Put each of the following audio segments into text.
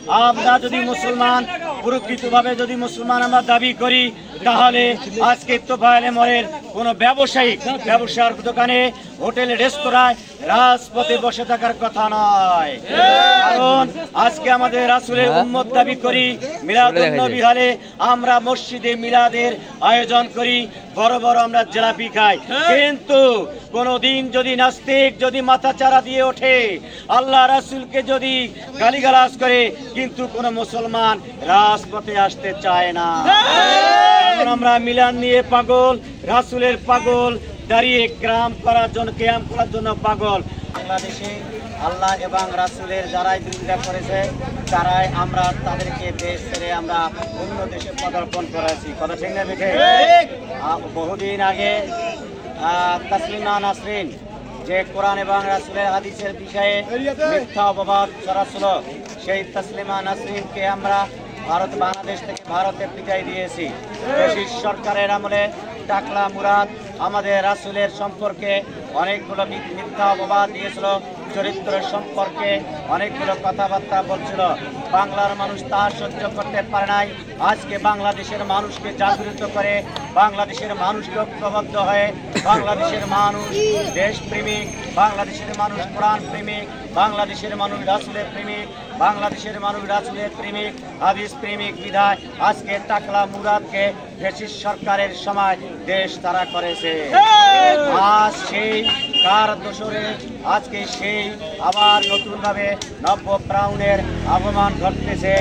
আমরা যদি মুসলমান প্রকৃতভাবে যদি মুসলমান আমরা দাবি করি, তাহলে আজকে তোফায়েল মোড়ের কোনো ব্যবসার দোকানে, হোটেল, রেস্তোরাঁয়, রাজপথে বসে থাকার কথা নয়। কারণ আজকে আমাদের রাসূলের উম্মত দাবি করি, মিলাদুন নবী হলে আমরা মসজিদে মিলাদের আয়োজন করি, বড় বড় আমরা জিলাপি খাই। কিন্তু কোনদিন যদি নাস্তিক যদি মাথা চারা দিয়ে ওঠে, আল্লাহ রাসূলকে যদি গালিগালাজ করে, কিন্তু কোন মুসলমান রাজপথে আসতে চায় না। আমরা মিলাদ নিয়ে পাগল, রাসূলের পাগল, দাঁড়িয়ে ক্যাম্প করার জন্য পাগল। বাংলাদেশে আল্লাহ এবং রাসূলের যারাই বিরোধিতা করেছে, তারাই আমরা তাদেরকে দেশ ছেড়ে আমরা অন্য দেশে পদার্পণ করেছি। কথা ঠিক না বেঠে? বহুদিন আগে তাসলিমা নাসরিন যে কোরআন এবং রাসূলের হাদিসের বিষয়ে মিথ্যা অপবাদ ছড়াচ্ছিল, সেই তাসলিমা নাসরিনকে আমরা বাংলাদেশ থেকে ভারতে পিটাই দিয়েছি। ব্রিটিশ সরকারের আমলে টাকলা মুরাদ আমাদের রাসূলের সম্পর্কে অনেকগুলো মিথ্যা অপবাদ দিয়েছিল, চরিত্রের সম্পর্কে অনেকগুলো কথাবার্তা বলছিল। বাংলার মানুষ তা সহ্য করতে পারে নাই। আজকে বাংলাদেশের মানুষকে জাগৃত করে, বাংলাদেশের মানুষকে ঐক্যবদ্ধ হয়ে, বাংলাদেশের মানুষ দেশপ্রেমিক, বাংলাদেশের মানুষ কোরআন প্রেমিক, বাংলাদেশের মানুষ রাসূলের প্রেমিক, বাংলাদেশের মানুষ রাসূলের প্রেমিক, হাদিস প্রেমিক বিধায় আজকে টাকলা মুরাদকে ব্রিটিশ সরকারের সময় দেশ তারা করেছে। আজ সেই কার দোসরে আজকে সেই আবার নতুনভাবে নব্য প্রাউনের আগমন ঘটতেছে।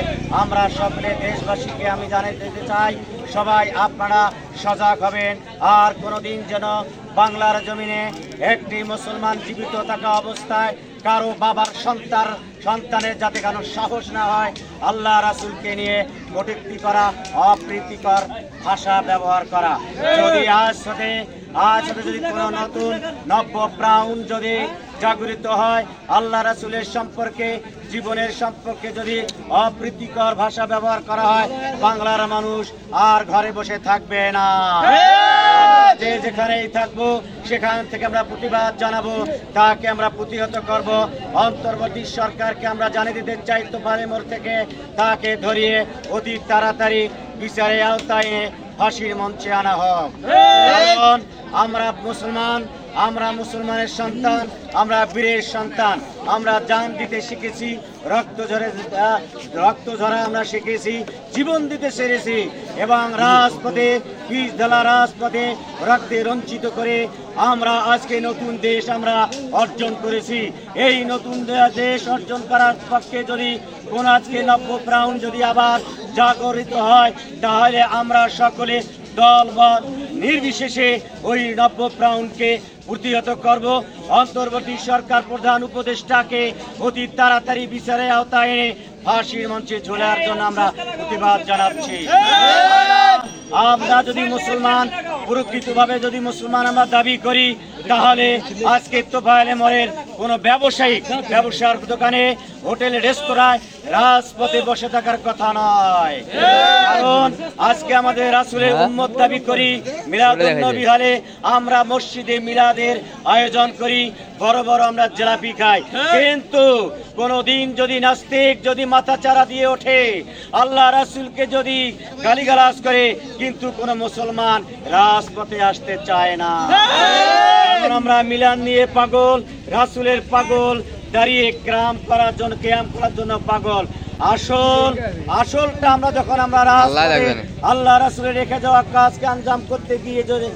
আমরা সকলে দেশবাসীকে আমি জানিয়ে দিতে চাই, সবাই আপনারা সজাগ হবেন। আর কোনোদিন যেন বাংলার জমিনে একটি মুসলমান জীবিত থাকা অবস্থায় কারো বাবার সন্তানের যাতে কারো সাহস না হয় আল্লাহ রাসূলকে নিয়ে কটূক্তি করা, অপ্রীতিকর ভাষা ব্যবহার করা। যদি আজ যদি কোনো নতুন নব্য প্রাণ যদি জাগরিত হয়, আল্লাহ রাসূলের সম্পর্কে, জীবনের সম্পর্কে যদি অপ্রীতিকর ভাষা ব্যবহার করা হয়, বাংলার মানুষ আর ঘরে বসে থাকবে না। যে যেখানেই থাকবো সেখান থেকে আমরা প্রতিবাদ জানাবো, তাকে আমরা প্রতিহত করব। অন্তর্বর্তী সরকারকে আমরা জানিয়ে দিতে চাই, তোফায়েল মোড় থেকে তাকে ধরিয়ে অতি তাড়াতাড়ি বিচারের আওতায় ফাঁসির মঞ্চে আনা হোক। কারণ আমরা মুসলমানের সন্তান, আমরা বীরের সন্তান, আমরা জান দিতে শিখেছি, রক্ত ঝরা আমরা শিখেছি, জীবন দিতে শিখেছি, এবং রাজপথে রাজপথে রক্তে রঞ্চিত করে আমরা আজকে নতুন দেশ আমরা অর্জন করেছি। এই নতুন দেশ অর্জন করার পক্ষে যদি কোন আজকে নব্য প্রাণ যদি আবার জাগরিত হয়, তাহলে আমরা সকলে দলবল নির্বিশেষে ওই নব্য প্রাণকে প্রতিহত করব। অন্তর্বর্তী সরকার প্রধান উপদেষ্টাকে অতি তাড়াতাড়ি বিচারের আওতায় এনে ফাঁসির মঞ্চে ঝোলার জন্য আমরা প্রতিবাদ জানাচ্ছি। আমরা যদি মুসলমান প্রকৃতভাবে যদি মুসলমান আমরা দাবি করি, তাহলে আজকে তোফায়েল মোড়ের কোনো ব্যবসার দোকানে, হোটেল, রেস্তোরাঁয়, রাজপথে বসে থাকার কথা নয়। কারণ আজকে আমাদের রাসূলের উম্মত দাবি করি, মিলাদুন নবী হলে আমরা মসজিদে মিলাদের আয়োজন করি, বড় বড় আমরা জিলাপি খাই। কিন্তু কোনদিন যদি নাস্তিক যদি মাথা চারা দিয়ে ওঠে, আল্লাহ রাসূলকে যদি গালিগালাজ করে, কিন্তু কোন মুসলমান রাজপথে আসতে চায় না। আমরা মিলাদ নিয়ে পাগল, রাসূলের পাগল, দাঁড়িয়ে ক্যাম্প করার জন্য পাগল। আসলটা আমরা যখন আমরা আল্লাহ রাসূলের রেখে যাওয়া কাজকে আঞ্জাম করতে গিয়ে যদি